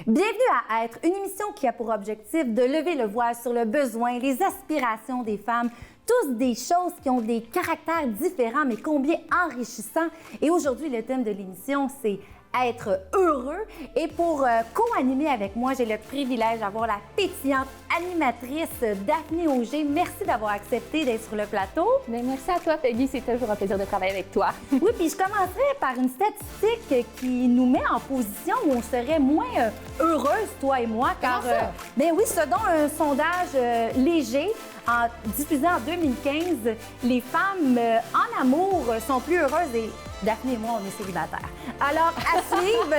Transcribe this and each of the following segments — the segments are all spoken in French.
Bienvenue à Être, une émission qui a pour objectif de lever le voile sur le besoin, les aspirations des femmes, tous des choses qui ont des caractères différents, mais combien enrichissants. Et aujourd'hui, le thème de l'émission, c'est être heureux. Et pour co-animer avec moi, j'ai le privilège d'avoir la pétillante animatrice Daphné Auger. Merci d'avoir accepté d'être sur le plateau. Bien, merci à toi, Peggy. C'est toujours un plaisir de travailler avec toi. Oui, puis je commencerai par une statistique qui nous met en position où on serait moins heureuse, toi et moi, car, ben oui, selon un sondage léger, diffusé en 2015, les femmes en amour sont plus heureuses et Daphné et moi, on est célibataires. Alors, à suivre...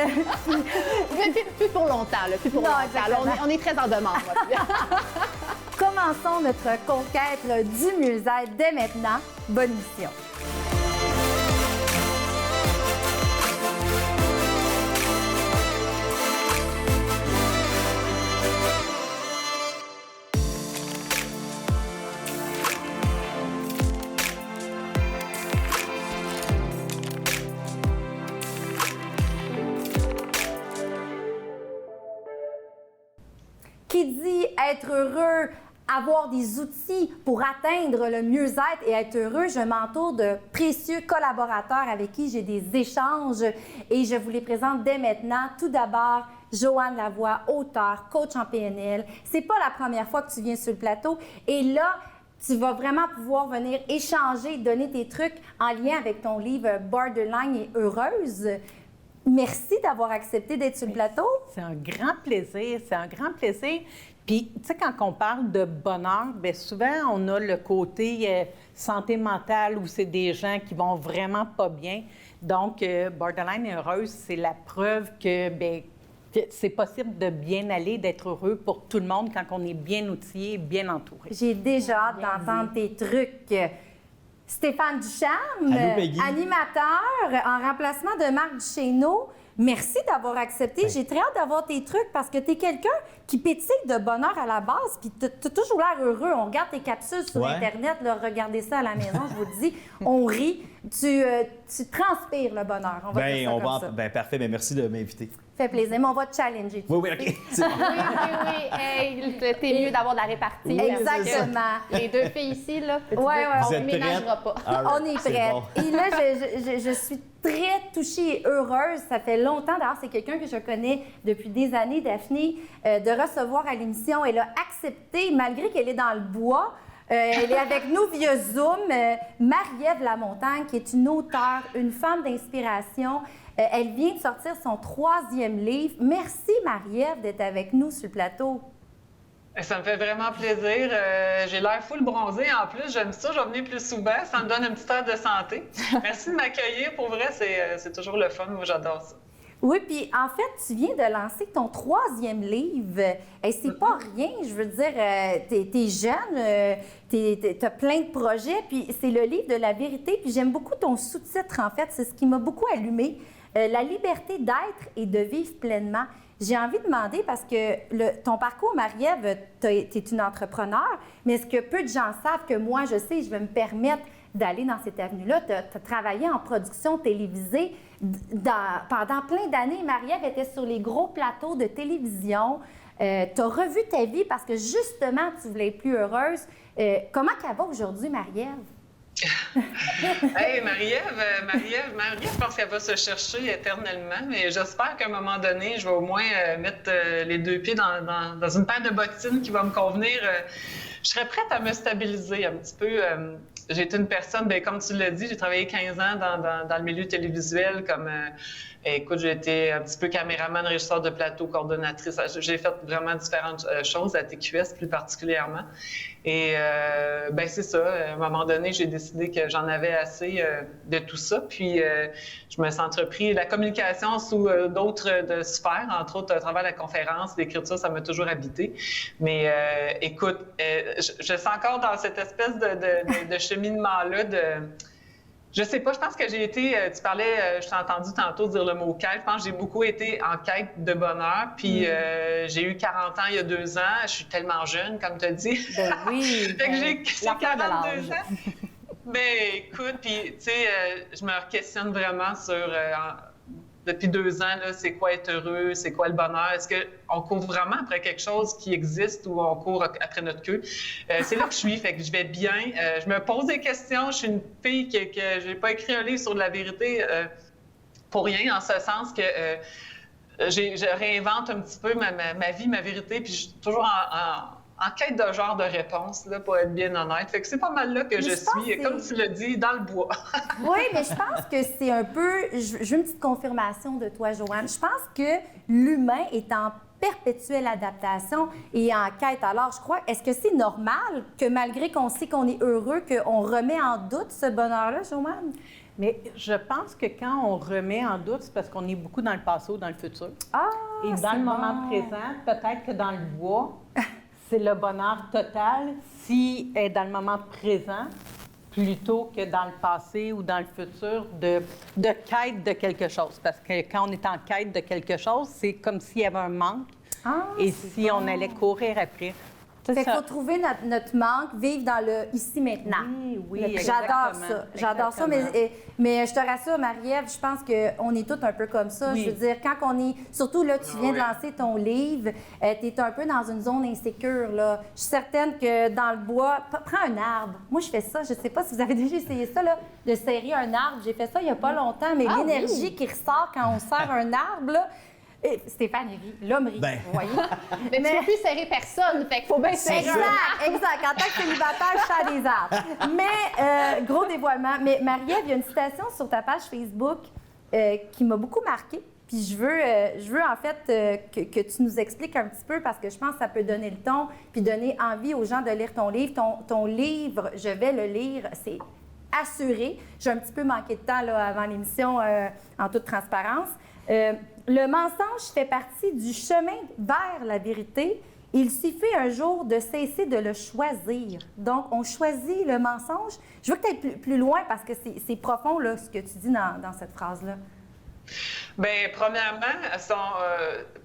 plus pour longtemps, là, plus pour longtemps. Là, on est très en demande. Commençons notre conquête du mieux-être dès maintenant. Bonne mission. Qui dit être heureux, avoir des outils pour atteindre le mieux-être et être heureux, je m'entoure de précieux collaborateurs avec qui j'ai des échanges et je vous les présente dès maintenant. Tout d'abord, Joanne Lavoie, auteure, coach en PNL. C'est pas la première fois que tu viens sur le plateau et là, tu vas vraiment pouvoir venir échanger, donner tes trucs en lien avec ton livre Borderline et heureuse. Merci d'avoir accepté d'être sur le plateau. C'est un grand plaisir, c'est un grand plaisir. Puis, tu sais, quand on parle de bonheur, bien souvent, on a le côté santé mentale où c'est des gens qui vont vraiment pas bien. Donc, Borderline et heureuse, c'est la preuve que, bien, c'est possible de bien aller, d'être heureux pour tout le monde quand on est bien outillé, bien entouré. J'ai déjà hâte d'entendre tes trucs. Stéphane Ducharme, animateur en remplacement de Marc Duchesneau. Merci d'avoir accepté. Oui. J'ai très hâte d'avoir tes trucs parce que tu es quelqu'un qui pétille de bonheur à la base puis tu as toujours l'air heureux. On regarde tes capsules sur Internet, là, regardez ça à la maison, je vous dis, on rit. Tu transpires le bonheur. On va dire ça comme ça. Ben, parfait, mais merci de m'inviter. Fait plaisir, mais on va te challenger. Oui, OK. Oui. Hey, t'es mieux d'avoir de la répartie. Exactement. Les deux filles ici, là, on ne ménagera pas. On est prêtes. Bon. Et là, je suis très touchée et heureuse. Ça fait longtemps, d'ailleurs, c'est quelqu'un que je connais depuis des années, Daphné, de recevoir à l'émission. Elle a accepté, malgré qu'elle est dans le bois. Elle est avec nous via Zoom. Marie-Ève Lamontagne, qui est une auteure, une femme d'inspiration. Elle vient de sortir son 3e livre. Merci, Marie-Ève, d'être avec nous sur le plateau. Ça me fait vraiment plaisir. J'ai l'air full bronzé. En plus, j'aime ça. Je vais venir plus souvent. Ça me donne une petite heure de santé. Merci de m'accueillir. Pour vrai, c'est toujours le fun. Moi, j'adore ça. Oui, puis en fait, tu viens de lancer ton 3e livre. Et c'est pas rien, je veux dire, t'es jeune, t'as plein de projets, puis c'est le livre de la vérité. Puis j'aime beaucoup ton sous-titre, en fait, c'est ce qui m'a beaucoup allumé. La liberté d'être et de vivre pleinement. J'ai envie de demander, parce que ton parcours, Marie-Ève, tu es une entrepreneur, mais ce que peu de gens savent, que moi, je sais, je vais me permettre d'aller dans cette avenue-là. Tu as travaillé en production télévisée pendant plein d'années. Marie-Ève était sur les gros plateaux de télévision. Tu as revu ta vie parce que, justement, tu voulais être plus heureuse. Comment qu'elle va aujourd'hui, Marie-Ève? Hey, Marie-Ève, je pense qu'elle va se chercher éternellement, mais j'espère qu'à un moment donné, je vais au moins mettre les deux pieds dans une paire de bottines qui va me convenir. Je serais prête à me stabiliser un petit peu. J'ai été une personne, bien, comme tu l'as dit, j'ai travaillé 15 ans dans le milieu télévisuel comme... écoute, j'ai été un petit peu caméraman, régisseur de plateau, coordonnatrice. J'ai fait vraiment différentes choses, à TQS plus particulièrement. Et ben c'est ça, à un moment donné, j'ai décidé que j'en avais assez de tout ça. Puis je me suis entrepris la communication sous d'autres sphères, entre autres à travers la conférence, l'écriture, ça m'a toujours habité. Mais écoute, je suis encore dans cette espèce de cheminement-là de... Je sais pas, je pense que j'ai été, tu parlais, je t'ai entendu tantôt dire le mot quête, je pense que j'ai beaucoup été en quête de bonheur, puis j'ai eu 40 ans il y a 2 ans, je suis tellement jeune, comme tu as dit. Ben oui! Fait que j'ai 42 ans. Ben écoute, puis tu sais, je me questionne vraiment sur depuis 2 ans, là, c'est quoi être heureux, c'est quoi le bonheur? Est-ce qu'on court vraiment après quelque chose qui existe ou on court après notre queue? C'est là que je suis, fait que je vais bien. Je me pose des questions. Je suis une fille que j'ai pas écrit un livre sur de la vérité pour rien, en ce sens que je réinvente un petit peu ma vie, ma vérité, puis je suis toujours en quête de genre de réponse, là, pour être bien honnête. Fait que c'est pas mal là que je suis, comme tu l'as dit, dans le bois. Oui, mais je pense que c'est un peu... Je veux une petite confirmation de toi, Joanne. Je pense que l'humain est en perpétuelle adaptation et en quête. Alors, je crois, est-ce que c'est normal que malgré qu'on sait qu'on est heureux, qu'on remet en doute ce bonheur-là, Joanne? Mais je pense que quand on remet en doute, c'est parce qu'on est beaucoup dans le passé ou dans le futur. Ah, et dans le moment présent, peut-être que dans le bois, c'est le bonheur total si elle est dans le moment présent plutôt que dans le passé ou dans le futur de quête de quelque chose. Parce que quand on est en quête de quelque chose, c'est comme s'il y avait un manque et si on allait courir après. Fait qu'il faut trouver notre manque, vivre dans le ici-maintenant. Oui, j'adore ça. J'adore ça. Mais je te rassure, Marie-Ève, je pense qu'on est tous un peu comme ça. Oui. Je veux dire, quand on est... Surtout, là, tu viens de lancer ton livre, tu es un peu dans une zone insécure, là. Je suis certaine que dans le bois... Prends un arbre. Moi, je fais ça. Je sais pas si vous avez déjà essayé ça, là, de serrer un arbre. J'ai fait ça il y a pas longtemps, mais l'énergie qui ressort quand on serre un arbre, là... Stéphane rit, l'homme rit, vous voyez? Mais tu ne peux plus serrer personne, fait qu'il faut bien serrer. Exact. En tant que célibataire, je serre des arbres. Mais, gros dévoilement. Mais Marie-Ève, il y a une citation sur ta page Facebook qui m'a beaucoup marquée. Puis je veux en fait que tu nous expliques un petit peu parce que je pense que ça peut donner le ton puis donner envie aux gens de lire ton livre. Ton livre, je vais le lire, c'est assuré. J'ai un petit peu manqué de temps là, avant l'émission, en toute transparence. Le mensonge fait partie du chemin vers la vérité. Il suffit un jour de cesser de le choisir. Donc, on choisit le mensonge. Je veux que tu ailles plus loin parce que c'est profond là, ce que tu dis dans cette phrase-là. Bien, premièrement,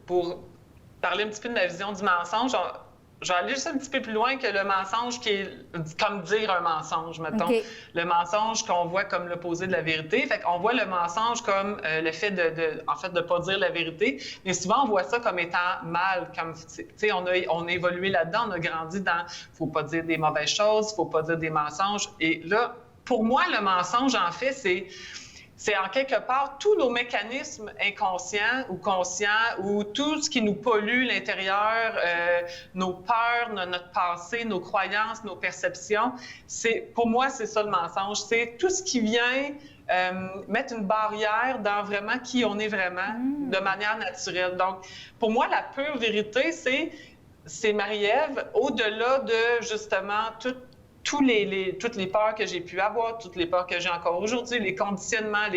pour parler un petit peu de ma vision du mensonge, je vais aller juste un petit peu plus loin que le mensonge qui est comme dire un mensonge, mettons. Okay. Le mensonge qu'on voit comme l'opposé de la vérité. Fait qu'on voit le mensonge comme le fait de pas dire la vérité. Mais souvent, on voit ça comme étant mal. Comme, tu sais, on a évolué là-dedans, on a grandi dans faut pas dire des mauvaises choses, faut pas dire des mensonges. Et là, pour moi, le mensonge, en fait, c'est en quelque part tous nos mécanismes inconscients ou conscients ou tout ce qui nous pollue l'intérieur, nos peurs, notre passé, nos croyances, nos perceptions. Pour moi, c'est ça le mensonge. C'est tout ce qui vient mettre une barrière dans vraiment qui on est vraiment de manière naturelle. Donc, pour moi, la pure vérité, c'est Marie-Ève, au-delà de justement toutes les peurs que j'ai pu avoir, toutes les peurs que j'ai encore aujourd'hui, les conditionnements,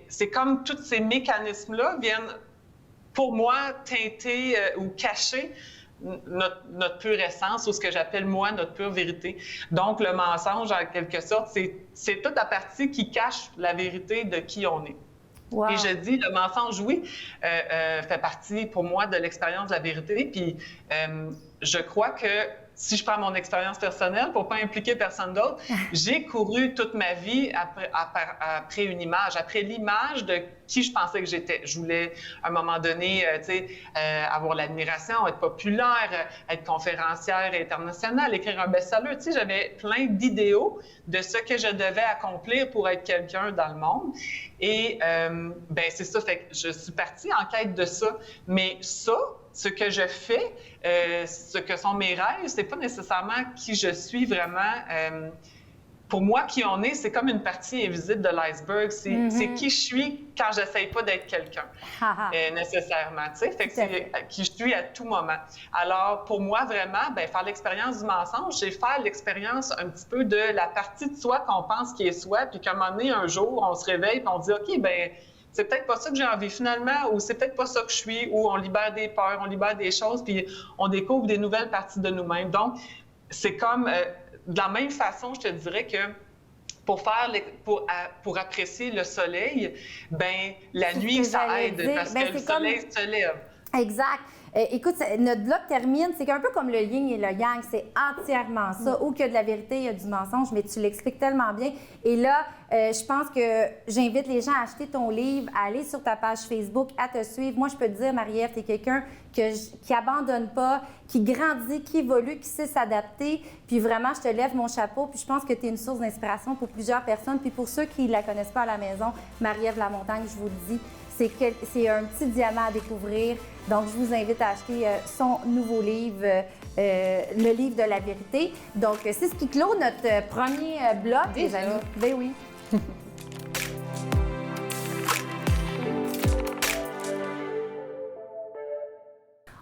c'est comme tous ces mécanismes-là viennent, pour moi, teinter ou cacher notre pure essence ou ce que j'appelle, moi, notre pure vérité. Donc, le mensonge, en quelque sorte, c'est toute la partie qui cache la vérité de qui on est. Wow. Et je dis, le mensonge, oui, fait partie, pour moi, de l'expérience de la vérité. Puis, je crois que si je prends mon expérience personnelle, pour ne pas impliquer personne d'autre, j'ai couru toute ma vie après une image, après l'image de qui je pensais que j'étais. Je voulais, à un moment donné, avoir l'admiration, être populaire, être conférencière internationale, écrire un best-seller. Tu sais, j'avais plein d'idéaux de ce que je devais accomplir pour être quelqu'un dans le monde. Et c'est ça, fait que je suis partie en quête de ça. Mais ça, ce que je fais, ce que sont mes rêves, c'est pas nécessairement qui je suis vraiment. Pour moi, qui on est, c'est comme une partie invisible de l'iceberg. C'est qui je suis quand j'essaye pas d'être quelqu'un, nécessairement. Tu sais, fait que c'est qui je suis à tout moment. Alors, pour moi, vraiment, faire l'expérience du mensonge, c'est faire l'expérience un petit peu de la partie de soi qu'on pense qui est soi, puis qu'à un moment donné, un jour, on se réveille et on dit, OK, c'est peut-être pas ça que j'ai envie finalement, ou c'est peut-être pas ça que je suis, ou on libère des peurs, on libère des choses, puis on découvre des nouvelles parties de nous-mêmes. Donc, c'est comme, de la même façon, je te dirais que pour apprécier le soleil, la nuit, ça aide, parce que le soleil se lève. Exact. Écoute, notre bloc termine, c'est un peu comme le yin et le yang, c'est entièrement ça. Où qu'il y a de la vérité, il y a du mensonge, mais tu l'expliques tellement bien. Et là, je pense que j'invite les gens à acheter ton livre, à aller sur ta page Facebook, à te suivre. Moi, je peux te dire, Marie-Ève, tu es quelqu'un qui abandonne pas, qui grandit, qui évolue, qui sait s'adapter. Puis vraiment, je te lève mon chapeau. Puis je pense que tu es une source d'inspiration pour plusieurs personnes. Puis pour ceux qui ne la connaissent pas à la maison, Marie-Ève Lamontagne, je vous le dis, c'est un petit diamant à découvrir. Donc, je vous invite à acheter son nouveau livre, Le livre de la vérité. Donc, c'est ce qui clôt notre premier bloc, les amis. Ben oui.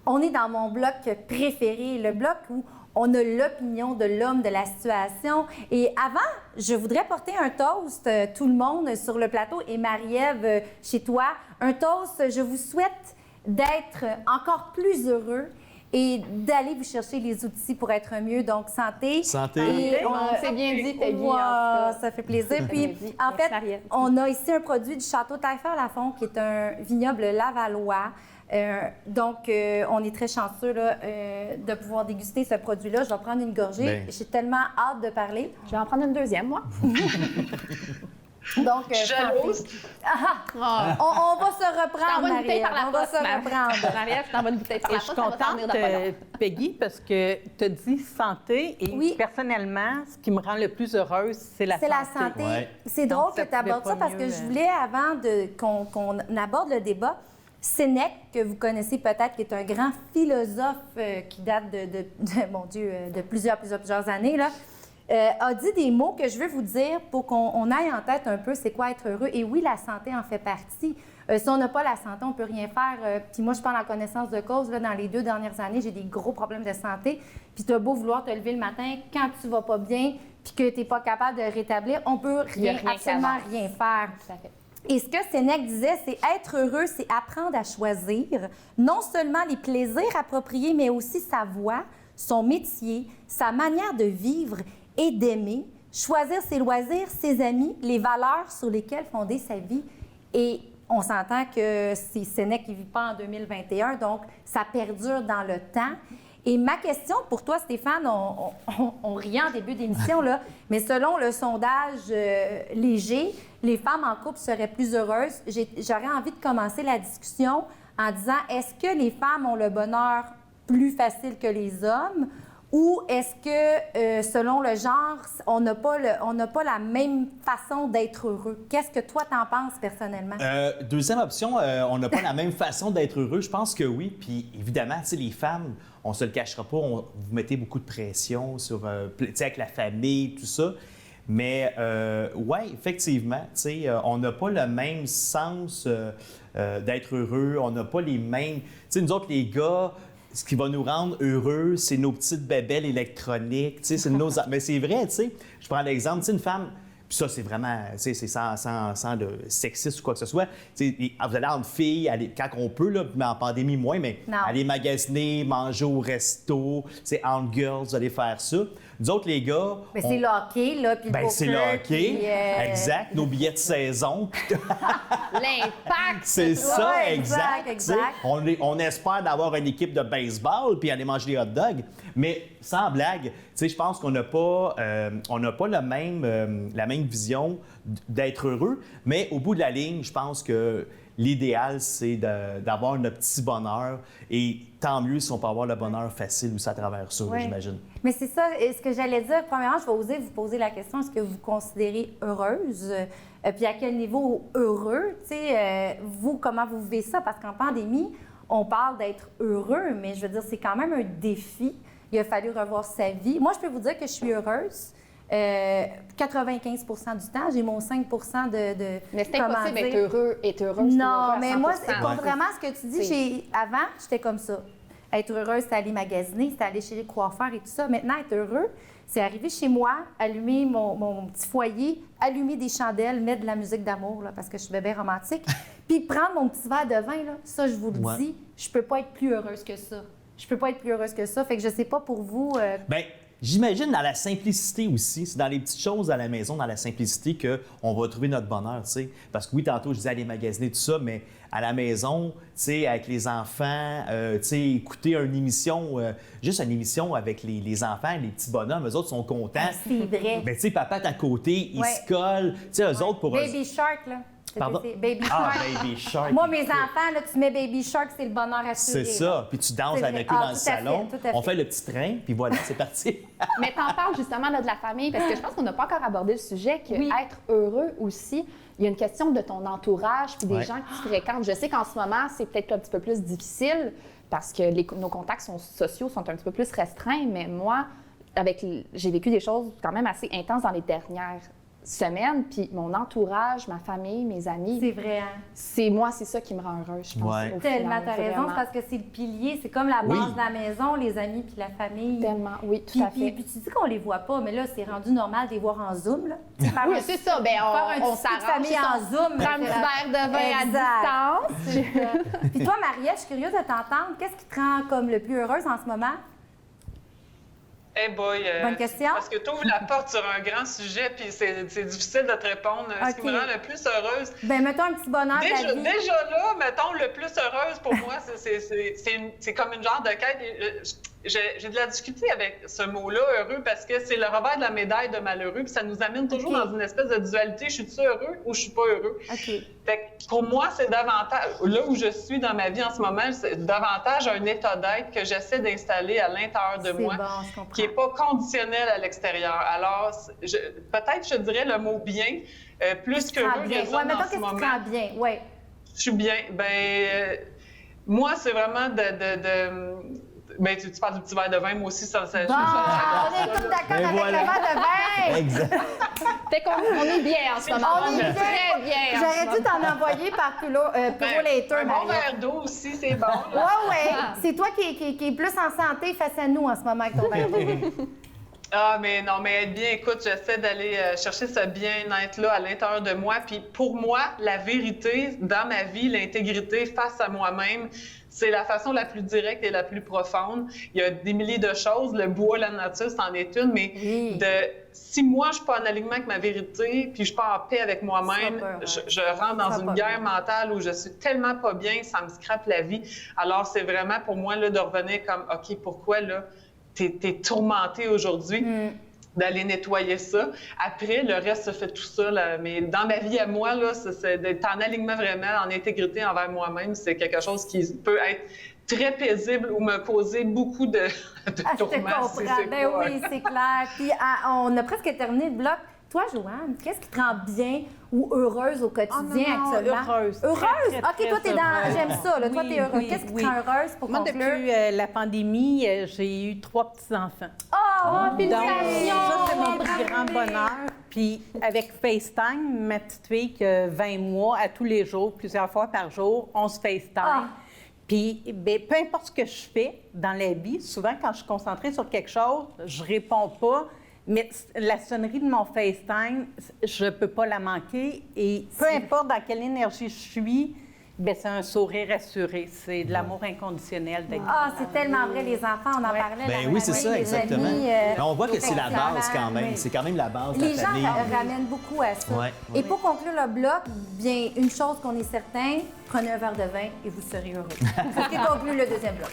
On est dans mon bloc préféré, le bloc où on a l'opinion de l'homme, de la situation. Et avant, je voudrais porter un toast, tout le monde sur le plateau, et Marie-Ève, chez toi. Un toast, je vous souhaite d'être encore plus heureux et d'aller vous chercher les outils pour être mieux. Donc, santé. Santé. Et c'est bien dit, Peggy. Wow, ça fait plaisir. Puis, en fait, on a ici un produit du Château Taillefer-Lafont, qui est un vignoble lavallois. Donc, on est très chanceux là, de pouvoir déguster ce produit-là. Je vais prendre une gorgée. Ben. J'ai tellement hâte de parler. Je vais en prendre une deuxième, moi. Donc, Jalouse. on va se reprendre, T'envoies une bouteille Marie-Ève. par la On va poste, se reprendre. Marie-Ève, je t'envoie une bouteille par Et la je poste. suis ça va s'en venir contente, dans pas longtemps. Peggy, parce que tu as dit santé et Oui. personnellement, ce qui me rend le plus heureuse, c'est la C'est santé. la santé. Ouais. C'est Donc, drôle ça que tu abordes pouvait ça pas parce que mieux, je voulais, avant qu'on aborde le débat, Sénèque, que vous connaissez peut-être, qui est un grand philosophe qui date mon Dieu, de plusieurs années, là, a dit des mots que je veux vous dire pour qu'on aille en tête un peu c'est quoi être heureux. Et oui, la santé en fait partie. Si on n'a pas la santé, on ne peut rien faire. Puis moi, je parle en connaissance de cause. Là, dans les 2 dernières années, j'ai des gros problèmes de santé. Puis tu as beau vouloir te lever le matin, quand tu vas pas bien, puis que tu n'es pas capable de rétablir, on peut absolument rien faire. Tout à fait. Et ce que Sénèque disait, c'est être heureux, c'est apprendre à choisir non seulement les plaisirs appropriés, mais aussi sa voie, son métier, sa manière de vivre et d'aimer, choisir ses loisirs, ses amis, les valeurs sur lesquelles fonder sa vie. Et on s'entend que c'est Sénèque qui ne vit pas en 2021, donc ça perdure dans le temps. Et ma question pour toi, Stéphane, on riait en début d'émission, là, mais selon le sondage léger, les femmes en couple seraient plus heureuses. J'aurais envie de commencer la discussion en disant, est-ce que les femmes ont le bonheur plus facile que les hommes? Ou est-ce que, selon le genre, on n'a pas la même façon d'être heureux? Qu'est-ce que toi, t'en penses personnellement? Deuxième option, on n'a pas la même façon d'être heureux. Je pense que oui. Puis évidemment, tu sais, les femmes, on se le cachera pas, vous mettez beaucoup de pression sur, tu sais, avec la famille, tout ça. Mais oui, effectivement, tu sais, on n'a pas le même sens d'être heureux. On n'a pas les mêmes... Tu sais, nous autres, les gars... Ce qui va nous rendre heureux, c'est nos petites bébelles électroniques, tu sais, c'est nos... Mais c'est vrai, tu sais. Je prends l'exemple, tu sais, une femme, puis ça, c'est vraiment, tu sais, c'est sans de sexiste ou quoi que ce soit. Tu sais, vous allez entre filles, quand on peut, là, mais en pandémie moins, mais Non. aller magasiner, manger au resto, tu sais, entre girls, vous allez faire ça. Nous autres, les gars... Mais c'est le hockey, là, puis le Ben, c'est le poker, hockey, puis, exact, nos billets de saison. L'impact. C'est ça, Ouais, exact. exact. Tu sais, on espère d'avoir une équipe de baseball puis aller manger des hot dogs. Mais sans blague, tu sais, je pense qu'on n'a pas, la même vision d'être heureux. Mais au bout de la ligne, je pense que l'idéal, c'est d'avoir notre petit bonheur. Et tant mieux si on peut avoir le bonheur facile aussi à travers ça, Oui. j'imagine. Mais c'est ça, et ce que j'allais dire, premièrement, je vais oser vous poser la question, est-ce que vous vous considérez heureuse? Puis à quel niveau heureux? Tu sais, vous, comment vous vivez ça? Parce qu'en pandémie, on parle d'être heureux, mais je veux dire, c'est quand même un défi. Il a fallu revoir sa vie. Moi, je peux vous dire que je suis heureuse. 95 du temps, j'ai mon 5 de Mais c'est comment impossible dire? d'être heureux, être heureuse. Non, mais moi, c'est contrairement à ce que tu dis, avant, j'étais comme ça. Être heureuse, c'est aller magasiner, c'est aller chez les coiffeurs et tout ça. Maintenant, être heureux, c'est arriver chez moi, allumer mon petit foyer, allumer des chandelles, mettre de la musique d'amour, là, parce que je suis bébé romantique, puis prendre mon petit verre de vin, là, ça, je vous le dis, je peux pas être plus heureuse que ça. Je peux pas être plus heureuse que ça. Fait que je sais pas pour vous... Bien, j'imagine dans la simplicité aussi. C'est dans les petites choses à la maison, dans la simplicité, qu'on va trouver notre bonheur, tu sais. Parce que oui, tantôt, je disais aller magasiner, tout ça, mais à la maison, tu sais, avec les enfants, tu sais, écouter une émission, juste une émission avec les enfants, les petits bonhommes, eux autres sont contents. C'est vrai. Ben, tu sais, papa est à côté, il se colle. Tu sais, eux autres, pour eux... Baby Shark, là. Pardon? Baby Ah, Shark. Baby Shark. Moi, mes enfants, là, tu mets Baby Shark, c'est le bonheur assuré. C'est ça. Puis tu danses C'est avec vrai. eux Ah, dans le tout à fait, salon. tout à fait. On fait le petit train, puis voilà, c'est parti. Mais t'en parles justement là, de la famille, parce que je pense qu'on n'a pas encore abordé le sujet, que être heureux aussi, il y a une question de ton entourage puis des gens que tu fréquentes. Je sais qu'en ce moment, c'est peut-être un petit peu plus difficile parce que nos contacts sociaux sont un petit peu plus restreints, mais moi, j'ai vécu des choses quand même assez intenses dans les dernières semaine, puis mon entourage, ma famille, mes amis. C'est vrai, hein? C'est ça qui me rend heureuse, je pense. Ouais. Tellement, t'as raison, vraiment. c'est parce que c'est le pilier, c'est comme la base de la maison, les amis puis la famille. Tellement, oui, tout à fait. Puis tu dis qu'on les voit pas, mais là, c'est rendu normal de les voir en Zoom, là. Oui, c'est ça. Ben, on s'arrange. famille en Zoom. Prends un petit verre de vin à distance. Puis toi, Mariette, je suis curieuse de t'entendre. Qu'est-ce qui te rend comme le plus heureuse en ce moment? Eh boy, Bonne question. Parce que tu ouvres la porte sur un grand sujet, puis c'est difficile de te répondre. Ce qui me rend le plus heureuse. Ben mettons un petit bonheur de la vie. Déjà là, mettons, le plus heureuse pour moi, c'est comme une genre de quête. J'ai de la difficulté avec ce mot-là, heureux, parce que c'est le revers de la médaille de malheureux, puis ça nous amène toujours dans une espèce de dualité. Je suis-tu heureux ou je suis pas heureux? Fait que pour moi, c'est davantage, là où je suis dans ma vie en ce moment, c'est davantage un état d'être que j'essaie d'installer à l'intérieur de moi, qui n'est pas conditionnel à l'extérieur. Alors, peut-être, je dirais le mot bien, plus qu'heureux résonne en ce moment. Mettons, qu'est-ce qui te rend bien? Ouais. Je suis bien. Moi, c'est vraiment Ben, tu parles du petit verre de vin, moi aussi, ça. On est tous d'accord avec le verre de vin! Exact. Fait qu'on est bien en ce moment. On est très bien. J'aurais dû t'en envoyer par Purolator, un bon Mariette. verre d'eau aussi, c'est bon. Ouais. C'est toi qui est plus en santé face à nous en ce moment avec ton verre d'eau. Ah, mais non, mais être bien, écoute, j'essaie d'aller chercher ce bien-être-là à l'intérieur de moi. Puis pour moi, la vérité dans ma vie, l'intégrité face à moi-même, c'est la façon la plus directe et la plus profonde. Il y a des milliers de choses. Le bois, la nature, c'en est une, mais si moi, je suis pas en alignement avec ma vérité, puis je suis pas en paix avec moi-même, je rentre dans une guerre mentale où je suis tellement pas bien, ça me scrape la vie. Alors, c'est vraiment pour moi là, de revenir comme, OK, pourquoi là, t'es tourmenté aujourd'hui? D'aller nettoyer ça. Après, le reste se fait tout seul. Mais dans ma vie à moi, là, c'est d'être en alignement vraiment, en intégrité envers moi-même, c'est quelque chose qui peut être très paisible ou me causer beaucoup de tourments. Je te comprends. Oui, c'est clair. Puis on a presque terminé le bloc. Toi, Joanne, qu'est-ce qui te rend bien ou heureuse au quotidien actuellement? Heureuse. Heureuse? Très, OK, très toi, t'es dans... J'aime ça, là. Toi, Oui, t'es heureuse. oui, Qu'est-ce qui te oui. rend heureuse pour Moi, conclure? depuis la pandémie, j'ai eu 3 petits-enfants. Oh, félicitations! Ça, c'est mon plus grand Bravo. bonheur. Puis avec FaceTime, ma petite fille qui a 20 mois, à tous les jours, plusieurs fois par jour, on se FaceTime. Puis, peu importe ce que je fais dans la vie, souvent, quand je suis concentrée sur quelque chose, je réponds pas. Mais la sonnerie de mon FaceTime, je ne peux pas la manquer. Et peu importe dans quelle énergie je suis, bien, c'est un sourire assuré. C'est de l'amour inconditionnel. C'est tellement vrai, les enfants, on en parlait. Ben oui, c'est ça, les exactement. amis, On voit que c'est la base quand même. Oui. C'est quand même la base de Les la gens famille. ramènent beaucoup à ça. Ouais. Et pour conclure le bloc, bien, une chose qu'on est certain, prenez un verre de vin et vous serez heureux. C'est ce qui conclut le deuxième bloc.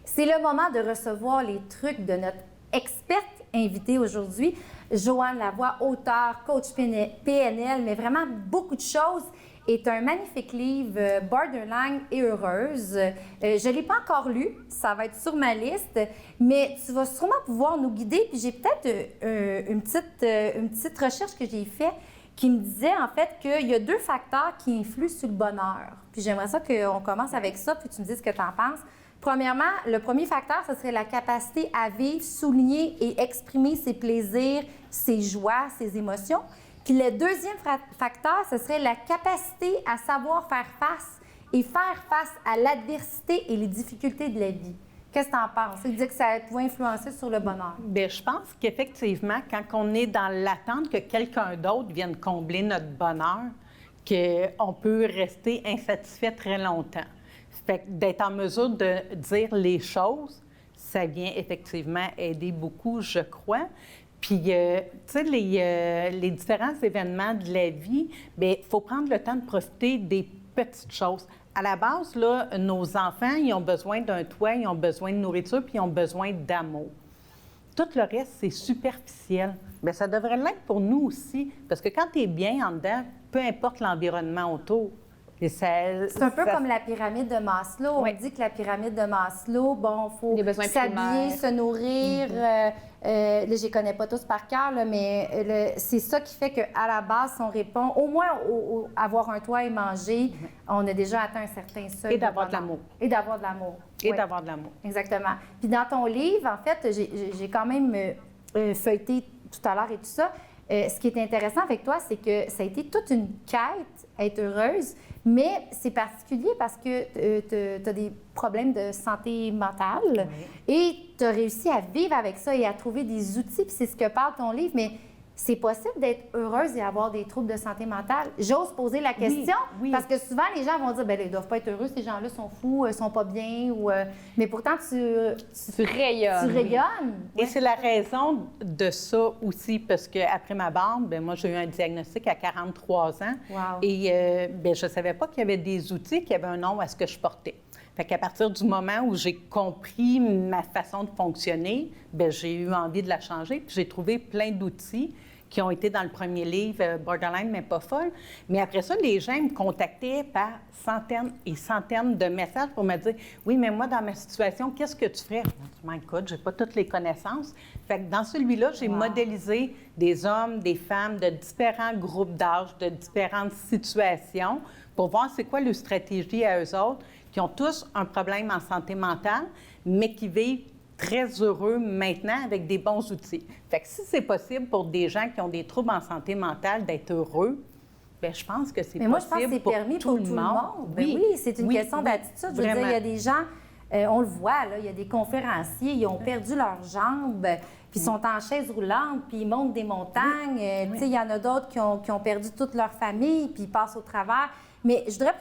C'est le moment de recevoir les trucs de notre experte invitée aujourd'hui, Joanne Lavoie, auteure, coach PNL, mais vraiment beaucoup de choses. Est un magnifique livre, Borderline et heureuse. Je ne l'ai pas encore lu, ça va être sur ma liste, mais tu vas sûrement pouvoir nous guider. Puis j'ai peut-être une petite recherche que j'ai faite qui me disait en fait qu'il y a 2 facteurs qui influent sur le bonheur. Puis j'aimerais ça qu'on commence avec ça, puis tu me dises ce que tu en penses. Premièrement, le premier facteur, ce serait la capacité à vivre, souligner et exprimer ses plaisirs, ses joies, ses émotions. Puis le deuxième facteur, ce serait la capacité à savoir faire face à l'adversité et les difficultés de la vie. Qu'est-ce que tu en penses? Tu dis que ça va influencer sur le bonheur. Bien, je pense qu'effectivement, quand on est dans l'attente que quelqu'un d'autre vienne combler notre bonheur, qu'on peut rester insatisfait très longtemps. Fait que d'être en mesure de dire les choses, ça vient effectivement aider beaucoup, je crois. Puis, tu sais, les différents événements de la vie, bien, il faut prendre le temps de profiter des petites choses. À la base, là, nos enfants, ils ont besoin d'un toit, ils ont besoin de nourriture, puis ils ont besoin d'amour. Tout le reste, c'est superficiel. Bien, ça devrait l'être pour nous aussi, parce que quand tu es bien en dedans, peu importe l'environnement autour. C'est un peu comme la pyramide de Maslow. Oui. On dit que la pyramide de Maslow, bon, il faut Les besoins s'habiller, primaires. se nourrir. Là, je ne les connais pas tous par cœur, là, mais c'est ça qui fait qu'à la base, on répond au moins avoir un toit et manger, on a déjà atteint un certain seuil. Et d'avoir de bonheur. l'amour. Et d'avoir de l'amour. Et Oui. d'avoir de l'amour. Exactement. Puis dans ton livre, en fait, j'ai quand même feuilleté tout à l'heure et tout ça. Ce qui est intéressant avec toi, c'est que ça a été toute une quête, être heureuse, mais c'est particulier parce que tu as des problèmes de santé mentale et tu as réussi à vivre avec ça et à trouver des outils, puis c'est ce que parle ton livre, mais c'est possible d'être heureuse et avoir des troubles de santé mentale? J'ose poser la question oui. parce que souvent, les gens vont dire, bien, ils ne doivent pas être heureux, ces gens-là sont fous, ils sont pas bien, mais pourtant, tu rayonnes. tu rayonnes. Et c'est la raison de ça aussi, parce qu'après ma bande, bien, moi, j'ai eu un diagnostic à 43 ans. Wow. Et bien, je ne savais pas qu'il y avait des outils, qu'il y avait un nom à ce que je portais. Fait qu'à partir du moment où j'ai compris ma façon de fonctionner, bien, j'ai eu envie de la changer. Puis j'ai trouvé plein d'outils qui ont été dans le premier livre, Borderline, mais pas folle. Mais après ça, les gens me contactaient par centaines et centaines de messages pour me dire « Oui, mais moi, dans ma situation, qu'est-ce que tu ferais? » Je dis « Écoute, je n'ai pas toutes les connaissances. » Fait que dans celui-là, j'ai modélisé des hommes, des femmes de différents groupes d'âge, de différentes situations pour voir c'est quoi leur stratégie à eux autres, qui ont tous un problème en santé mentale, mais qui vivent très heureux maintenant avec des bons outils. Fait que si c'est possible pour des gens qui ont des troubles en santé mentale d'être heureux, bien, je pense que c'est possible. Mais moi, je pense que c'est permis pour tout le monde. Ben oui, c'est une question d'attitude. Je veux dire, il y a des gens, on le voit, là, il y a des conférenciers, ils ont perdu leurs jambes, puis ils sont en chaise roulante, puis ils montent des montagnes. Tu sais, il y en a d'autres qui ont perdu toute leur famille, puis ils passent au travers. Mais je voudrais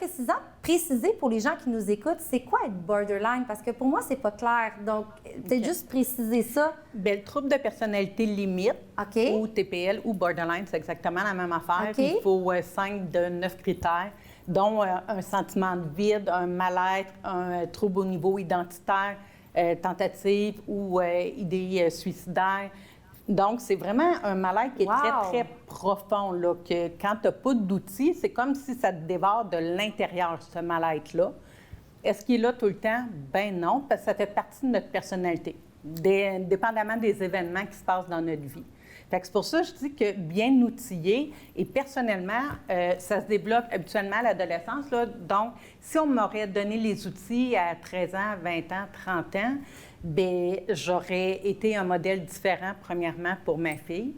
préciser pour les gens qui nous écoutent, c'est quoi être borderline? Parce que pour moi, c'est pas clair. Donc, peut-être juste préciser ça. Bien, le trouble de personnalité limite, OK. ou TPL, ou borderline, c'est exactement la même affaire. OK. Il faut 5 de 9 critères, dont un sentiment de vide, un mal-être, un trouble au niveau identitaire, tentative ou idée suicidaire. Donc, c'est vraiment un mal-être qui est très, très profond, là, que quand tu n'as pas d'outils, c'est comme si ça te dévore de l'intérieur, ce mal-être-là. Est-ce qu'il est là tout le temps? Ben non, parce que ça fait partie de notre personnalité, dépendamment des événements qui se passent dans notre vie. Fait que c'est pour ça que je dis que bien outillé, et personnellement, ça se développe habituellement à l'adolescence, là. Donc, si on m'aurait donné les outils à 13 ans, 20 ans, 30 ans, bien, j'aurais été un modèle différent, premièrement, pour ma fille.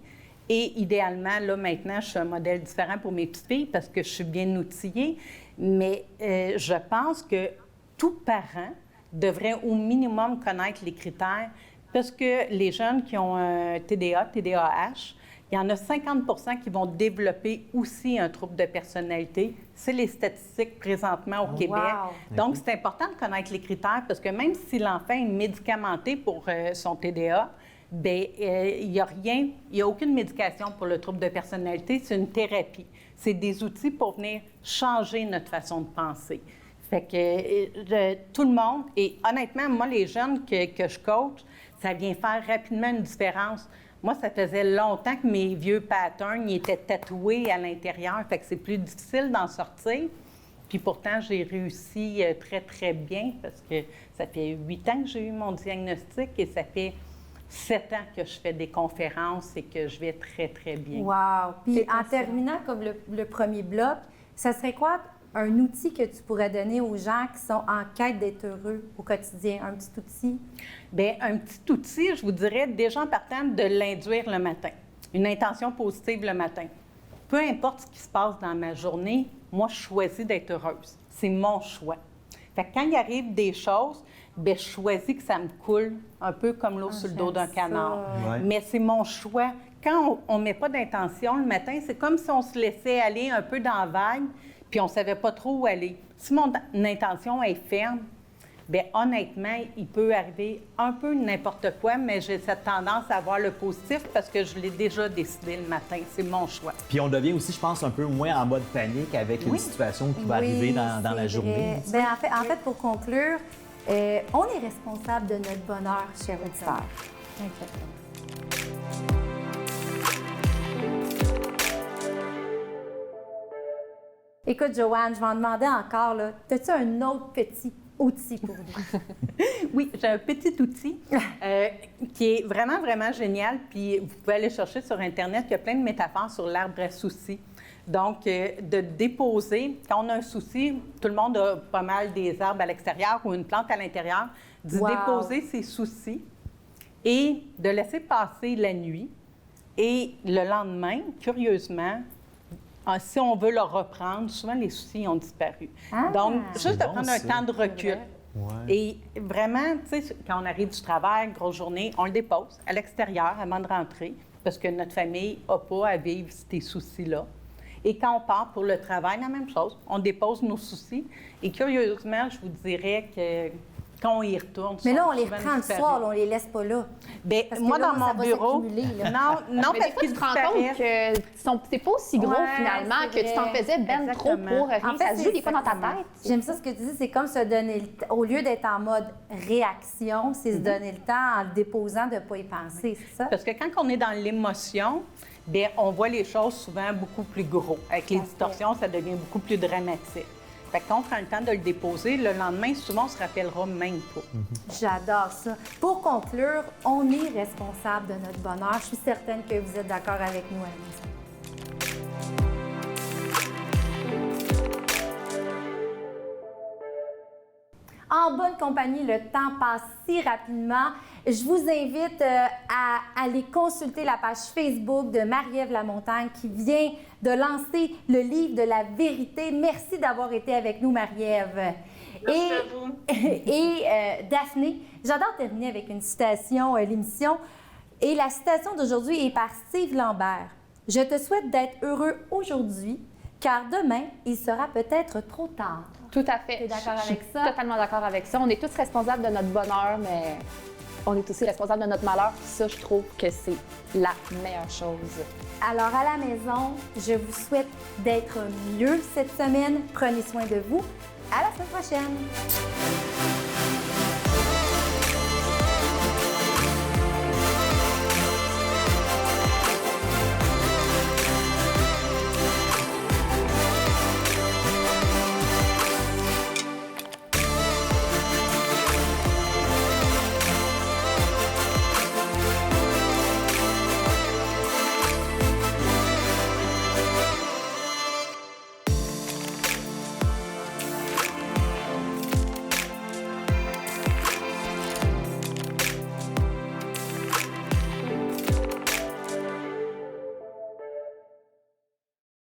Et idéalement, là, maintenant, je suis un modèle différent pour mes petites filles parce que je suis bien outillée. Mais je pense que tout parent devrait au minimum connaître les critères parce que les jeunes qui ont un TDA, TDAH, il y en a 50 qui vont développer aussi un trouble de personnalité. C'est les statistiques présentement au Québec. Wow. Donc, c'est important de connaître les critères parce que même si l'enfant est médicamenté pour son TDA, bien, il n'y a rien, il n'y a aucune médication pour le trouble de personnalité. C'est une thérapie. C'est des outils pour venir changer notre façon de penser. Fait que tout le monde, et honnêtement, moi, les jeunes que je coach, ça vient faire rapidement une différence. Moi, ça faisait longtemps que mes vieux patterns étaient tatoués à l'intérieur, fait que c'est plus difficile d'en sortir. Puis pourtant, j'ai réussi très, très bien parce que ça fait 8 ans que j'ai eu mon diagnostic et ça fait 7 ans que je fais des conférences et que je vais très, très bien. Wow! Puis en terminant comme le premier bloc, ça serait quoi un outil que tu pourrais donner aux gens qui sont en quête d'être heureux au quotidien? Un petit outil? Bien, un petit outil, je vous dirais, déjà en partant de l'induire le matin. Une intention positive le matin. Peu importe ce qui se passe dans ma journée, moi, je choisis d'être heureuse. C'est mon choix. Fait que quand il arrive des choses, bien, je choisis que ça me coule un peu comme l'eau sur le dos d'un canard. Ouais. Mais c'est mon choix. quand on ne met pas d'intention le matin, c'est comme si on se laissait aller un peu dans la vague, puis on ne savait pas trop où aller. Si mon intention est ferme, bien honnêtement, il peut arriver un peu n'importe quoi, mais j'ai cette tendance à voir le positif parce que je l'ai déjà décidé le matin. C'est mon choix. Puis on devient aussi, je pense, un peu moins en mode panique avec une situation qui va arriver dans la journée. Bien, en fait, pour conclure, on est responsable de notre bonheur, chers auditeurs. Écoute, Joanne, je vais en demander encore, là. As-tu un autre petit outil pour nous? Oui, j'ai un petit outil qui est vraiment, vraiment génial. Puis vous pouvez aller chercher sur Internet. Il y a plein de métaphores sur l'arbre à soucis. Donc, de déposer, quand on a un souci, tout le monde a pas mal des arbres à l'extérieur ou une plante à l'intérieur, d'y déposer ses soucis et de laisser passer la nuit. Et le lendemain, curieusement, si on veut le reprendre, souvent les soucis ont disparu. Donc, juste de prendre un temps de recul. Ouais. Et vraiment, tu sais, quand on arrive du travail, grosse journée, on le dépose à l'extérieur avant de rentrer parce que notre famille n'a pas à vivre ces soucis-là. Et quand on part pour le travail, la même chose. On dépose nos soucis. Et curieusement, je vous dirais que quand on y retourne, mais là, on les reprend le soir, là, on les laisse pas là. Bien, moi, là, dans mon bureau, non, mais des fois, tu te rends compte que c'est pas aussi gros, finalement, que tu t'en faisais ben trop pour rien. En fait, ça se joue des fois dans ta tête. J'aime ça ce que tu dis, c'est comme se donner le temps. Au lieu d'être en mode réaction, c'est se donner le temps en le déposant de ne pas y penser, c'est ça? Parce que quand on est dans l'émotion, bien, on voit les choses souvent beaucoup plus gros. Avec les distorsions, ça devient beaucoup plus dramatique. Fait que quand on prend le temps de le déposer, le lendemain, souvent, on ne se rappellera même pas. J'adore ça. Pour conclure, on est responsable de notre bonheur. Je suis certaine que vous êtes d'accord avec nous à la maison. En bonne compagnie, le temps passe si rapidement. Je vous invite à aller consulter la page Facebook de Marie-Ève Lamontagne qui vient de lancer le livre de la vérité. Merci d'avoir été avec nous, Marie-Ève. Merci à vous. Et Daphné, j'adore terminer avec une citation, l'émission. Et la citation d'aujourd'hui est par Steve Lambert. « Je te souhaite d'être heureux aujourd'hui, car demain, il sera peut-être trop tard. » Tout à fait. Tu es d'accord Je avec suis ça? Totalement d'accord avec ça. On est tous responsables de notre bonheur, mais on est aussi responsables de notre malheur. Puis ça, je trouve que c'est la meilleure chose. Alors, à la maison, je vous souhaite d'être mieux cette semaine. Prenez soin de vous. À la semaine prochaine!